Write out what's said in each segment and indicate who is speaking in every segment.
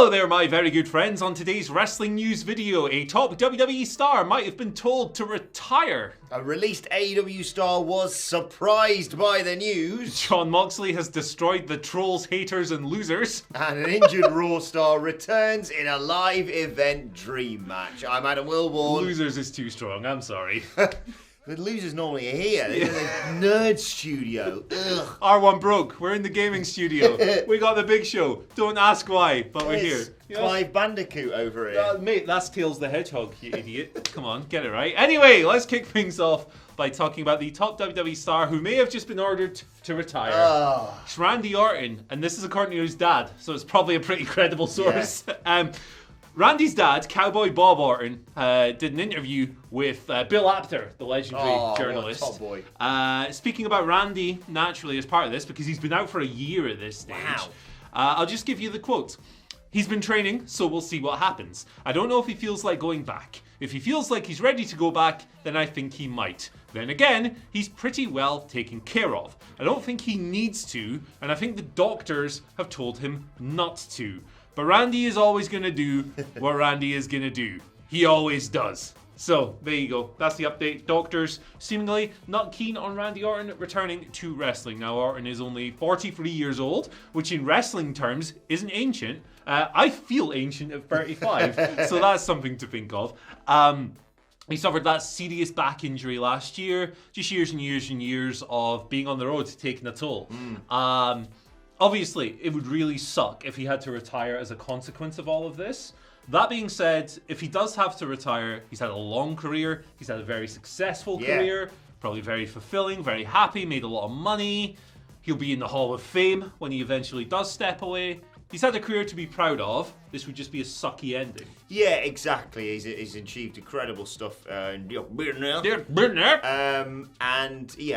Speaker 1: Hello there, my very good friends. On today's wrestling news video, a top WWE star might have been told to retire.
Speaker 2: A released AEW star was surprised by the news.
Speaker 1: Jon Moxley has destroyed the trolls, haters, and losers.
Speaker 2: And an injured Raw star returns in a live event dream match. I'm Adam Wilborn.
Speaker 1: Losers is too strong, I'm sorry.
Speaker 2: The losers normally are here. They're in the nerd studio. Ugh.
Speaker 1: R1 broke. We're in the gaming studio. We got the big show. Don't ask why, but we're here.
Speaker 2: It's Clive Bandicoot over here.
Speaker 1: Mate, that's Tails the Hedgehog, you idiot. Come on, get it right. Anyway, let's kick things off by talking about the top WWE star who may have just been ordered to retire. It's Randy Orton, and this is according to his dad, so it's probably a pretty credible source. Yeah. Randy's dad, Cowboy Bob Orton, did an interview with Bill Apter, the legendary journalist.
Speaker 2: What a top boy.
Speaker 1: Speaking about Randy, naturally, as part of this, because he's been out for a year at this stage.
Speaker 2: Wow.
Speaker 1: I'll just give you the quote. He's been training, so we'll see what happens. I don't know if he feels like going back. If he feels like he's ready to go back, then I think he might. Then again, he's pretty well taken care of. I don't think he needs to, and I think the doctors have told him not to. But Randy is always going to do what Randy is going to do. He always does. So, there you go. That's the update. Doctors seemingly not keen on Randy Orton returning to wrestling. Now, Orton is only 43 years old, which in wrestling terms isn't ancient. I feel ancient at 35, so that's something to think of. He suffered that serious back injury last year. Just years and years and years of being on the road, taking a toll. Obviously, it would really suck if he had to retire as a consequence of all of this. That being said, if he does have to retire, he's had a long career, he's had a very successful career, probably very fulfilling, very happy, made a lot of money. He'll be in the Hall of Fame when he eventually does step away. He's had a career to be proud of. This would just be a sucky ending.
Speaker 2: Yeah, exactly. He's achieved incredible stuff. And yeah,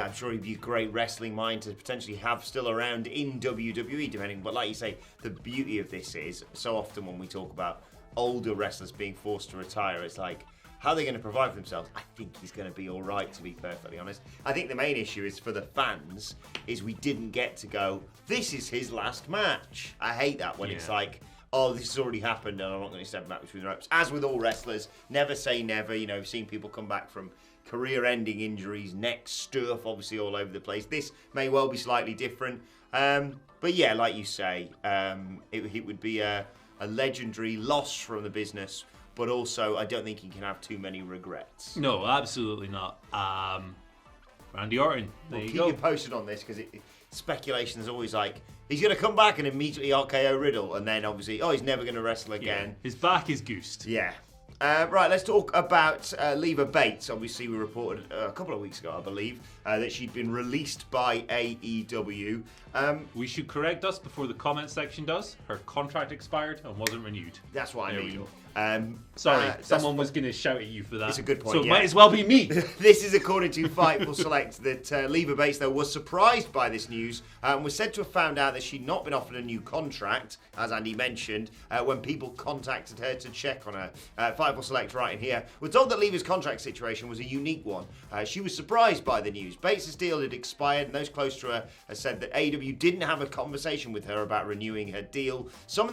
Speaker 2: I'm sure he'd be a great wrestling mind to potentially have still around in WWE, depending. But like you say, the beauty of this is so often when we talk about older wrestlers being forced to retire, it's like, how are they going to provide for themselves? I think he's going to be all right, to be perfectly honest. I think the main issue is for the fans is we didn't get to go, this is his last match. I hate that when it's like, oh, this has already happened and I'm not going to step back between the ropes. As with all wrestlers, never say never. You know, I've seen people come back from career-ending injuries, neck stuff, obviously all over the place. This may well be slightly different. But yeah, like you say, it would be a legendary loss from the business. But also, I don't think he can have too many regrets.
Speaker 1: No, absolutely not. Randy Orton, there you go.
Speaker 2: Keep you posted on this, because speculation is always like, he's going to come back and immediately RKO Riddle, and then obviously, he's never going to wrestle again.
Speaker 1: Yeah, his back is goosed.
Speaker 2: Yeah. Right, let's talk about Leva Bates. Obviously, we reported a couple of weeks ago, I believe, that she'd been released by AEW.
Speaker 1: We should correct us before the comment section does. Her contract expired and wasn't renewed.
Speaker 2: That's what I mean.
Speaker 1: Sorry, someone was going to shout at you for that.
Speaker 2: It's a good point.
Speaker 1: So it might as well be me.
Speaker 2: This is according to Fightful Select that Leva Bates, though, was surprised by this news and was said to have found out that she'd not been offered a new contract, as Andy mentioned, when people contacted her to check on her. Fightful Select writing here, we're told that Leva's contract situation was a unique one. She was surprised by the news. Bates' deal had expired and those close to her said that AEW didn't have a conversation with her about renewing her deal. Some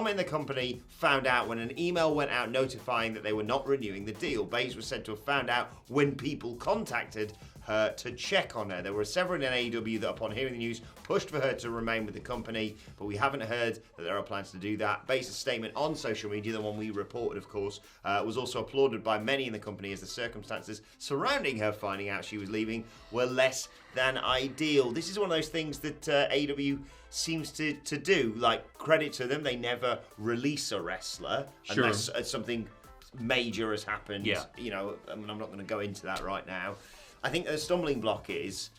Speaker 2: in the company found out when an email went out notifying that they were not renewing the deal. Bates was said to have found out when people contacted her to check on her. There were several in AEW that, upon hearing the news, pushed for her to remain with the company, but we haven't heard that there are plans to do that. Bates' statement on social media, the one we reported, of course, was also applauded by many in the company as the circumstances surrounding her finding out she was leaving were less than ideal. This is one of those things that AEW seems to do. Like, credit to them, they never release a wrestler unless something major has happened.
Speaker 1: Yeah.
Speaker 2: You know, I mean, I'm not going to go into that right now. I think the stumbling block is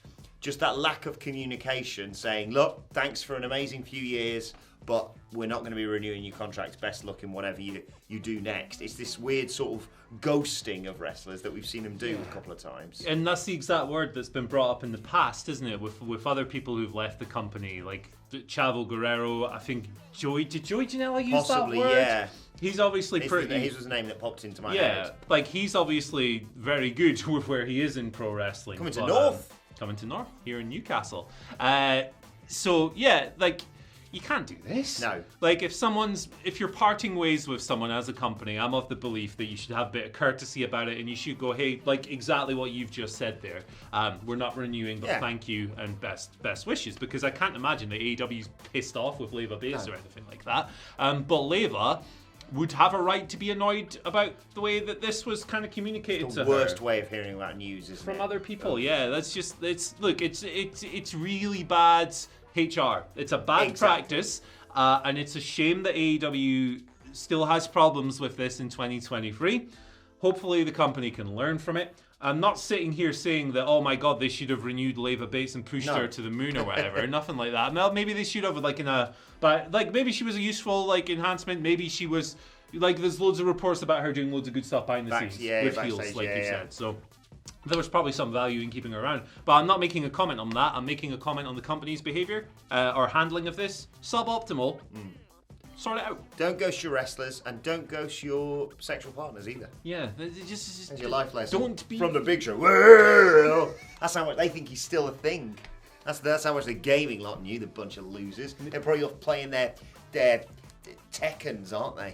Speaker 2: just that lack of communication, saying, look, thanks for an amazing few years, but we're not going to be renewing your contracts. Best luck in whatever you do next. It's this weird sort of ghosting of wrestlers that we've seen them do a couple of times.
Speaker 1: And that's the exact word that's been brought up in the past, isn't it? With other people who've left the company, like Chavo Guerrero, I think did Joey Janela use
Speaker 2: Possibly,
Speaker 1: that word?
Speaker 2: Yeah.
Speaker 1: He's obviously pretty...
Speaker 2: His was the name that popped into my head.
Speaker 1: Yeah, like he's obviously very good with where he is in pro wrestling.
Speaker 2: Coming to North
Speaker 1: here in Newcastle. So, yeah, like... you can't do this.
Speaker 2: No.
Speaker 1: Like, if you're parting ways with someone as a company, I'm of the belief that you should have a bit of courtesy about it, and you should go, hey, like exactly what you've just said there. We're not renewing, but thank you and best wishes, because I can't imagine that AEW's pissed off with Leva Bates or anything like that. But Leva would have a right to be annoyed about the way that this was kind of communicated to her.
Speaker 2: The worst way of hearing about news, isn't it?
Speaker 1: From other people, yeah. That's just it's really bad HR. It's a bad practice, and it's a shame that AEW still has problems with this in 2023. Hopefully the company can learn from it. I'm not sitting here saying that, oh my god, they should have renewed Leva Bates and pushed her to the moon or whatever. Nothing like that. Well, maybe they should have, but maybe she was a useful enhancement. Maybe she was there's loads of reports about her doing loads of good stuff behind the scenes with heels, like you said. So there was probably some value in keeping her around. But I'm not making a comment on that. I'm making a comment on the company's behavior or handling of this. Suboptimal. Sort it out.
Speaker 2: Don't ghost your wrestlers, and don't ghost your sexual partners either.
Speaker 1: Yeah, just
Speaker 2: That's your life lesson.
Speaker 1: Don't be
Speaker 2: from the Big Show. Whoa! That's how much they think he's still a thing. That's how much they're gaming lot on you, the bunch of losers. They're probably off playing their Tekkens, aren't they?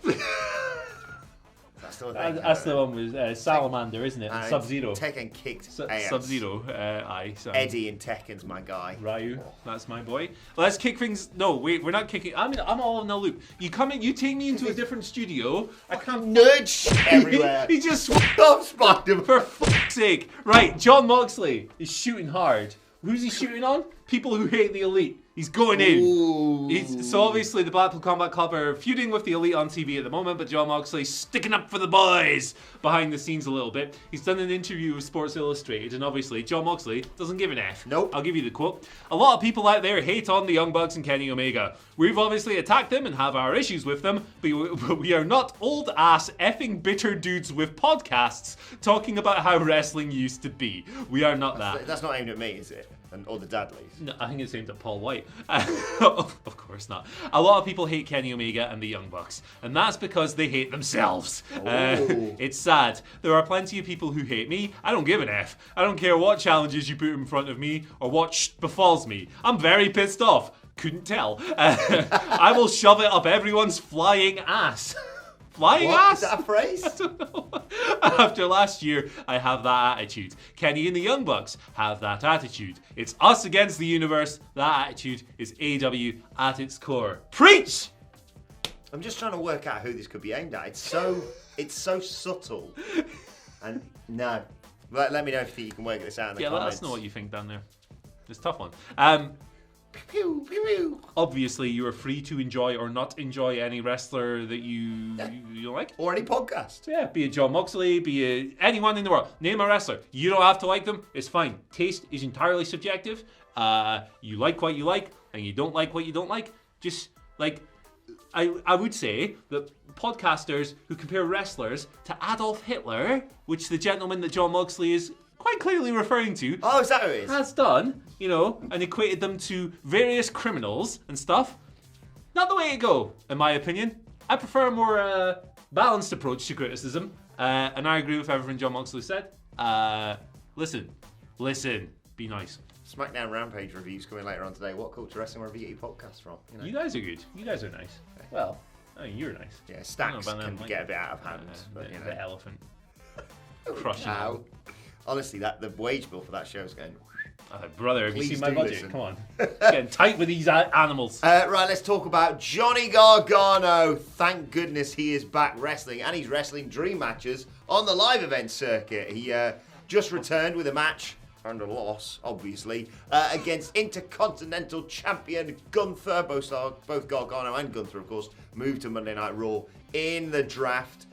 Speaker 2: That's
Speaker 1: the one with Salamander, isn't it? Sub-Zero.
Speaker 2: Tekken kicked ass.
Speaker 1: Sub-Zero, aye. So.
Speaker 2: Eddie in Tekken's my guy.
Speaker 1: Ryu, that's my boy. Let's kick things. No, wait, we're not kicking. I'm all in the loop. You come in, you take me into a different studio. I can't
Speaker 2: nudge everywhere.
Speaker 1: He just
Speaker 2: stop Spider-Man.
Speaker 1: For fuck's sake. Right, John Moxley is shooting hard. Who's he shooting on? People who hate the Elite. He's going in. So obviously the Blackpool Combat Club are feuding with the Elite on TV at the moment, but John Moxley's sticking up for the boys behind the scenes a little bit. He's done an interview with Sports Illustrated, and obviously John Moxley doesn't give an F.
Speaker 2: Nope.
Speaker 1: I'll give you the quote. A lot of people out there hate on the Young Bucks and Kenny Omega. We've obviously attacked them and have our issues with them, but we are not old ass effing bitter dudes with podcasts talking about how wrestling used to be. We are not that.
Speaker 2: That's not aimed at me, is it? Or the Dudleys?
Speaker 1: No, I think it's aimed at Paul White. Of course not. A lot of people hate Kenny Omega and the Young Bucks, and that's because they hate themselves. It's sad. There are plenty of people who hate me. I don't give an F. I don't care what challenges you put in front of me or what befalls me. I'm very pissed off. Couldn't tell. I will shove it up everyone's flying ass. Flying ass?
Speaker 2: Is that a phrase?
Speaker 1: I don't know. After last year, I have that attitude. Kenny and the Young Bucks have that attitude. It's us against the universe. That attitude is AW at its core. Preach!
Speaker 2: I'm just trying to work out who this could be aimed at. It's so subtle. And no. Let me know if you can work this out in the comments.
Speaker 1: Let us know what you think down there. It's a tough one.
Speaker 2: Pew, pew, pew.
Speaker 1: Obviously, you are free to enjoy or not enjoy any wrestler that you like.
Speaker 2: Or any podcast.
Speaker 1: Yeah, be it John Moxley, be it anyone in the world. Name a wrestler. You don't have to like them. It's fine. Taste is entirely subjective. You like what you like, and you don't like what you don't like. Just, I would say that podcasters who compare wrestlers to Adolf Hitler, which the gentleman that John Moxley is quite clearly referring to.
Speaker 2: Oh, is that who it is?
Speaker 1: Has done, and equated them to various criminals and stuff. Not the way to go, in my opinion. I prefer a more balanced approach to criticism, and I agree with everything John Moxley said. Listen, be nice.
Speaker 2: SmackDown Rampage reviews coming later on today. WhatCulture Wrestling, wherever you get your podcast from.
Speaker 1: You guys are good. You guys are nice. Okay. Well, you're nice.
Speaker 2: Yeah, Stacks can get a bit out of hand.
Speaker 1: The elephant. Crushing
Speaker 2: out. Honestly, the wage bill for that show is going...
Speaker 1: brother, have you seen my budget? Listen. Come on. Getting tight with these animals.
Speaker 2: Right, let's talk about Johnny Gargano. Thank goodness he is back wrestling, and he's wrestling dream matches on the live event circuit. He just returned with a match, and a loss, obviously, against Intercontinental Champion Gunther. Both Gargano and Gunther, of course, moved to Monday Night Raw in the draft.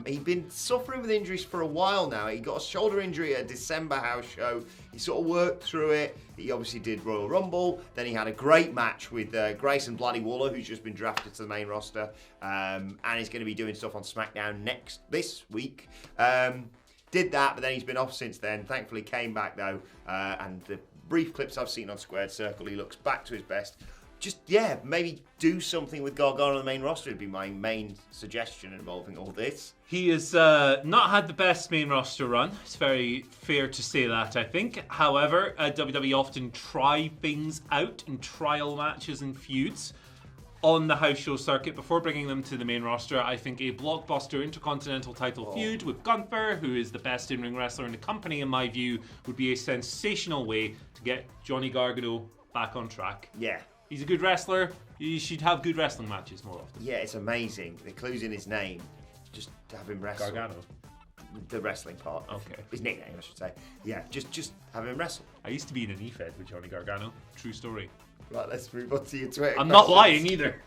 Speaker 2: He'd been suffering with injuries for a while now. He got a shoulder injury at a December house show. He sort of worked through it. He obviously did Royal Rumble. Then he had a great match with Grayson Bloody Waller, who's just been drafted to the main roster. And he's going to be doing stuff on SmackDown this week. Did that, but then he's been off since then. Thankfully came back, though. And the brief clips I've seen on Squared Circle, he looks back to his best. Maybe do something with Gargano on the main roster would be my main suggestion involving all this.
Speaker 1: He has not had the best main roster run. It's very fair to say that, I think. However, WWE often try things out in trial matches and feuds. on the house show circuit before bringing them to the main roster. I think a blockbuster intercontinental title feud with Gunther, who is the best in-ring wrestler in the company, in my view, would be a sensational way to get Johnny Gargano back on track.
Speaker 2: Yeah.
Speaker 1: He's a good wrestler. He should have good wrestling matches more often.
Speaker 2: Yeah, it's amazing. The clue's in his name. Just have him wrestle.
Speaker 1: Gargano.
Speaker 2: The wrestling part.
Speaker 1: Okay.
Speaker 2: His nickname, I should say. Yeah, just have him wrestle.
Speaker 1: I used to be in an E-Fed with Johnny Gargano. True story.
Speaker 2: Right, let's move on to your Twitter.
Speaker 1: I'm not lying either.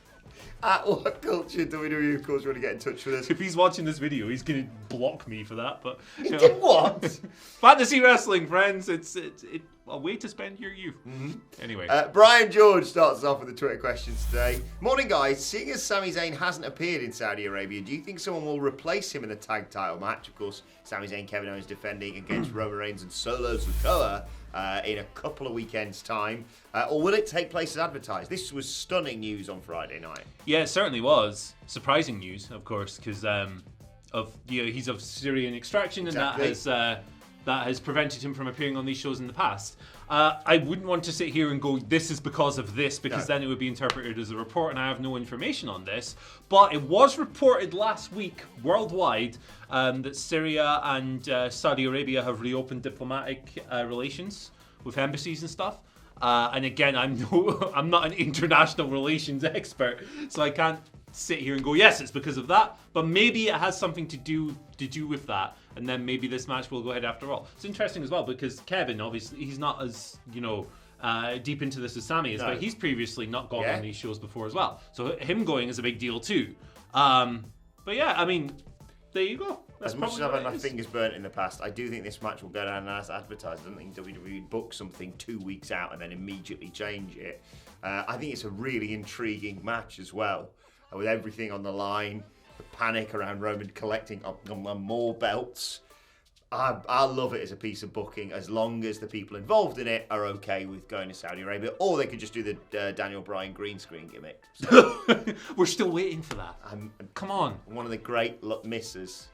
Speaker 2: At WhatCulture WWE, of course, you want to get in touch with us.
Speaker 1: If he's watching this video, he's going to block me for that. But
Speaker 2: He did what?
Speaker 1: Fantasy wrestling, friends. It's a way to spend your youth.
Speaker 2: Mm-hmm.
Speaker 1: Anyway.
Speaker 2: Brian George starts off with the Twitter questions today. Morning, guys. Seeing as Sami Zayn hasn't appeared in Saudi Arabia, do you think someone will replace him in the tag title match? Of course, Sami Zayn, Kevin Owens defending against Roman Reigns and Solo Sikoa in a couple of weekends' time. Or will it take place as advertised? This was stunning news on Friday night.
Speaker 1: Yeah, it certainly was. Surprising news, of course, because he's of Syrian extraction, and
Speaker 2: Exactly.
Speaker 1: that has prevented him from appearing on these shows in the past. I wouldn't want to sit here and go, this is because of this, because then it would be interpreted as a report, and I have no information on this. But it was reported last week worldwide that Syria and Saudi Arabia have reopened diplomatic relations with embassies and stuff. And again, I'm not an international relations expert, so I can't sit here and go, yes, it's because of that. But maybe it has something to do with that, and then maybe this match will go ahead after all. It's interesting as well because Kevin, obviously, he's not as deep into this as Sami is, but he's previously not gone on these shows before as well. So him going is a big deal too. But yeah, I mean, there you go. That's
Speaker 2: as much as I've had my
Speaker 1: is.
Speaker 2: fingers burnt in the past, I do think this match will go down as advertised. I don't think WWE would book something 2 weeks out and then immediately change it. I think it's a really intriguing match as well, with everything on the line, the panic around Roman collecting more belts. I love it as a piece of booking, as long as the people involved in it are okay with going to Saudi Arabia, or they could just do the Daniel Bryan green screen gimmick. So,
Speaker 1: we're still waiting for that. Come on.
Speaker 2: One of the great misses.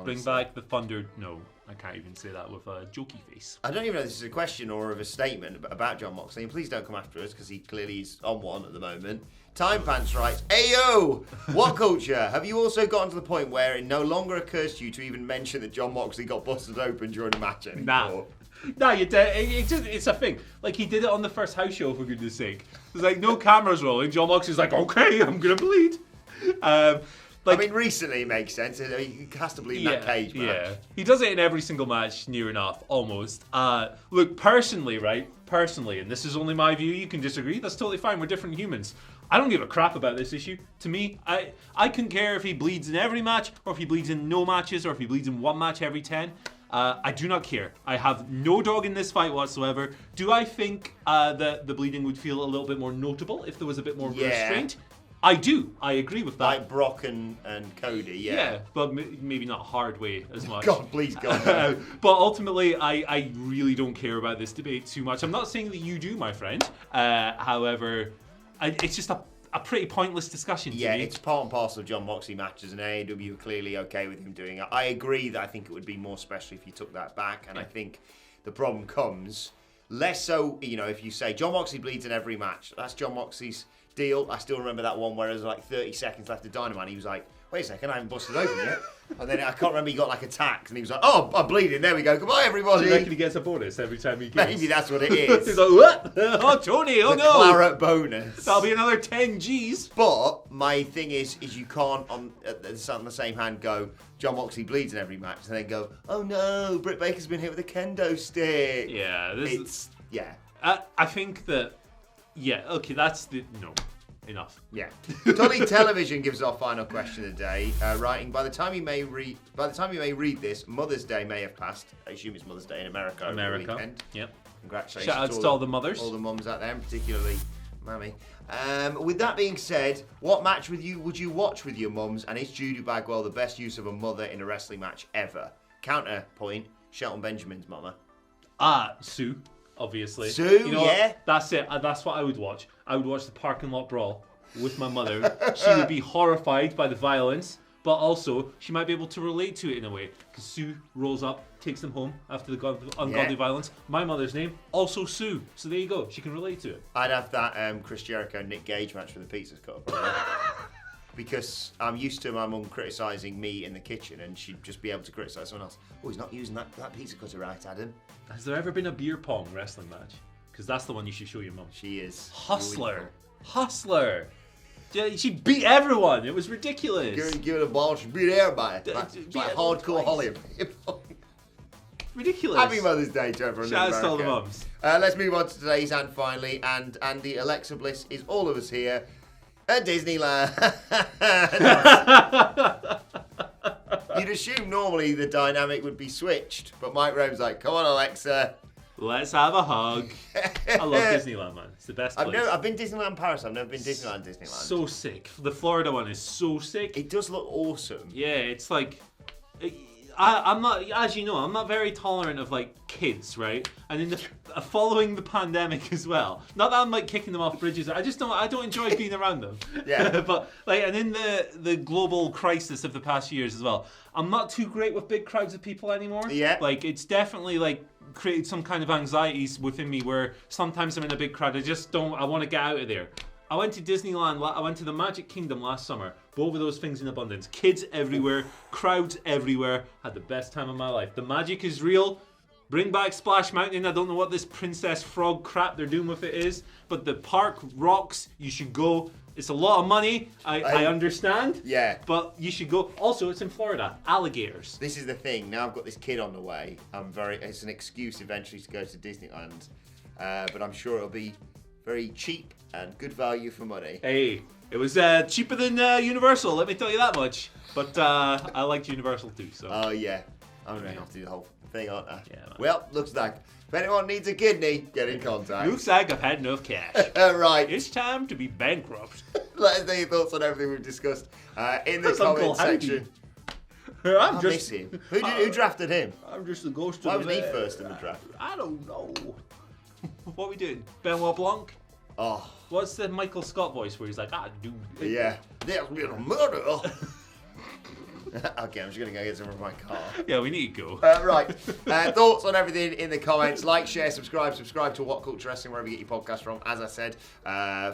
Speaker 1: Bring back the Thunder. No, I can't even say that with a jokey face.
Speaker 2: I don't even know if this is a question or of a statement about John Moxley, and please don't come after us because he clearly is on one at the moment. Time Pants writes, Ayo! WhatCulture? Have you also gotten to the point where it no longer occurs to you to even mention that John Moxley got busted open during a match anymore?
Speaker 1: Nah, it's a thing. Like, he did it on the first house show, for goodness sake. There's like no cameras rolling. John Moxley's like, okay, I'm gonna bleed.
Speaker 2: I mean, recently it makes sense. He has to bleed in that cage match.
Speaker 1: Yeah, he does it in every single match, near enough, almost. Look, personally, and this is only my view, you can disagree, that's totally fine, we're different humans. I don't give a crap about this issue. To me, I couldn't care if he bleeds in every match, or if he bleeds in no matches, or if he bleeds in one match every 10. I do not care. I have no dog in this fight whatsoever. Do I think that the bleeding would feel a little bit more notable if there was a bit more restraint? I do. I agree with that.
Speaker 2: Like Brock and Cody,
Speaker 1: Yeah, but maybe not hard way as much.
Speaker 2: God, please, God.
Speaker 1: But ultimately, I really don't care about this debate too much. I'm not saying that you do, my friend. However, it's just a pretty pointless discussion to me.
Speaker 2: It's part and parcel of John Moxley matches, and AEW are clearly okay with him doing it. I agree that I think it would be more special if you took that back, and I think the problem comes less so, if you say John Moxley bleeds in every match. That's John Moxley's deal. I still remember that one where there was like 30 seconds left of Dynamite. He was like, wait a second, I haven't busted open yet. And then I can't remember, he got like attacked and he was like, oh, I'm bleeding. There we go. Goodbye, everybody.
Speaker 1: Do you reckon he gets a bonus every time he gets?
Speaker 2: Maybe that's what it is.
Speaker 1: He's like, what? Oh, Tony, oh
Speaker 2: the
Speaker 1: no.
Speaker 2: claret bonus.
Speaker 1: That'll be another 10 G's.
Speaker 2: But my thing is you can't on the same hand go, John Moxley bleeds in every match, and then go, oh no, Britt Baker's been hit with a kendo stick.
Speaker 1: Yeah. I think that, that's the, no. Enough.
Speaker 2: Yeah. Tully Television gives our final question of the day, writing, by the time you may read this, Mother's Day may have passed. I assume it's Mother's Day in America. Over the weekend.
Speaker 1: Yep.
Speaker 2: Congratulations.
Speaker 1: Shout outs to all the mothers.
Speaker 2: All the mums out there, and particularly Mammy. With that being said, what match would you watch with your mums, and is Judy Bagwell the best use of a mother in a wrestling match ever? Counterpoint, Shelton Benjamin's mama.
Speaker 1: Sue. Obviously.
Speaker 2: Sue,
Speaker 1: That's it. That's what I would watch. I would watch the parking lot brawl with my mother. She would be horrified by the violence, but also she might be able to relate to it in a way. Because Sue rolls up, takes them home after the ungodly violence. My mother's name, also Sue. So there you go. She can relate to it.
Speaker 2: I'd have that Chris Jericho Nick Gage match for the Pizzas Cup. Because I'm used to my mum criticising me in the kitchen, and she'd just be able to criticise someone else. Oh, he's not using that pizza cutter right, Adam.
Speaker 1: Has there ever been a beer pong wrestling match? Because that's the one you should show your mum.
Speaker 2: She is.
Speaker 1: Hustler. Yeah, she beat everyone. It was ridiculous.
Speaker 2: Give it a ball, she beat everybody. It's like hardcore Hollywood.
Speaker 1: Ridiculous.
Speaker 2: Happy Mother's Day to everyone.
Speaker 1: Shout out to all the mums.
Speaker 2: Let's move on to today's and finally. And Andy, Alexa Bliss is all of us here at Disneyland. You'd assume normally the dynamic would be switched, but Mike Rome's like, come on, Alexa.
Speaker 1: Let's have a hug. I love Disneyland, man. It's the best place.
Speaker 2: I've been Disneyland Paris. I've never been Disneyland.
Speaker 1: So sick. The Florida one is so sick.
Speaker 2: It does look awesome.
Speaker 1: Yeah, it's like... I'm not, as you know, I'm not very tolerant of like kids, right? And in the following the pandemic as well. Not that I'm like kicking them off bridges. I don't enjoy being around them.
Speaker 2: Yeah.
Speaker 1: But like, and in the global crisis of the past years as well, I'm not too great with big crowds of people anymore.
Speaker 2: Yeah.
Speaker 1: Like it's definitely like created some kind of anxieties within me where sometimes I'm in a big crowd. I want to get out of there. I went to Disneyland, I went to the Magic Kingdom last summer. Both of those things in abundance. Kids everywhere, crowds everywhere. Had the best time of my life. The magic is real. Bring back Splash Mountain. I don't know what this Princess Frog crap they're doing with it is, but the park rocks. You should go. It's a lot of money. I understand.
Speaker 2: Yeah.
Speaker 1: But you should go. Also, it's in Florida. Alligators.
Speaker 2: This is the thing. Now I've got this kid on the way. It's an excuse eventually to go to Disneyland. But I'm sure it'll be very cheap and good value for money.
Speaker 1: Hey, it was cheaper than Universal, let me tell you that much. But I liked Universal too, so.
Speaker 2: Oh, yeah. I'm going to have to do the whole thing, aren't I?
Speaker 1: Yeah, man.
Speaker 2: Well, looks like if anyone needs a kidney, get in contact.
Speaker 1: Looks like I've had enough cash.
Speaker 2: Right.
Speaker 1: It's time to be bankrupt.
Speaker 2: Let us know your thoughts on everything we've discussed in the comment section.
Speaker 1: I
Speaker 2: miss him. Who drafted him?
Speaker 1: I'm just the ghost
Speaker 2: Why
Speaker 1: of the
Speaker 2: was he
Speaker 1: man.
Speaker 2: first in the draft?
Speaker 1: I don't know. What are we doing? Benoit Blanc?
Speaker 2: Oh.
Speaker 1: What's the Michael Scott voice where he's like, dude.
Speaker 2: Yeah. There's been a murder. Okay, I'm just going to go get some from my car.
Speaker 1: Yeah, we need to go.
Speaker 2: Right. Thoughts on everything in the comments. Like, share, subscribe to What Culture Wrestling, wherever you get your podcast from. As I said,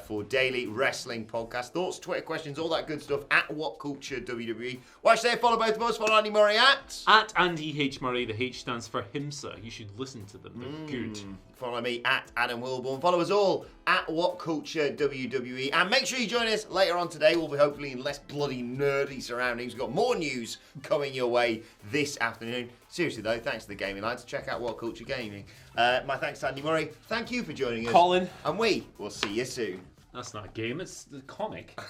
Speaker 2: for daily wrestling podcast. Thoughts, Twitter questions, all that good stuff at What Culture WWE. Watch there, follow both of us. Follow Andy Murray
Speaker 1: at Andy H. Murray. The H stands for HIMSA. You should listen to them. They're good.
Speaker 2: Follow me at Adam Wilborn. Follow us all at What Culture WWE. And make sure you join us later on today. We'll be hopefully in less bloody nerdy surroundings. We've got more news coming your way this afternoon. Seriously though, thanks to the Gaming Lads. Check out What Culture Gaming. My thanks to Andy Murray. Thank you for joining us.
Speaker 1: Colin.
Speaker 2: And we will see you soon.
Speaker 1: That's not a game, it's the comic.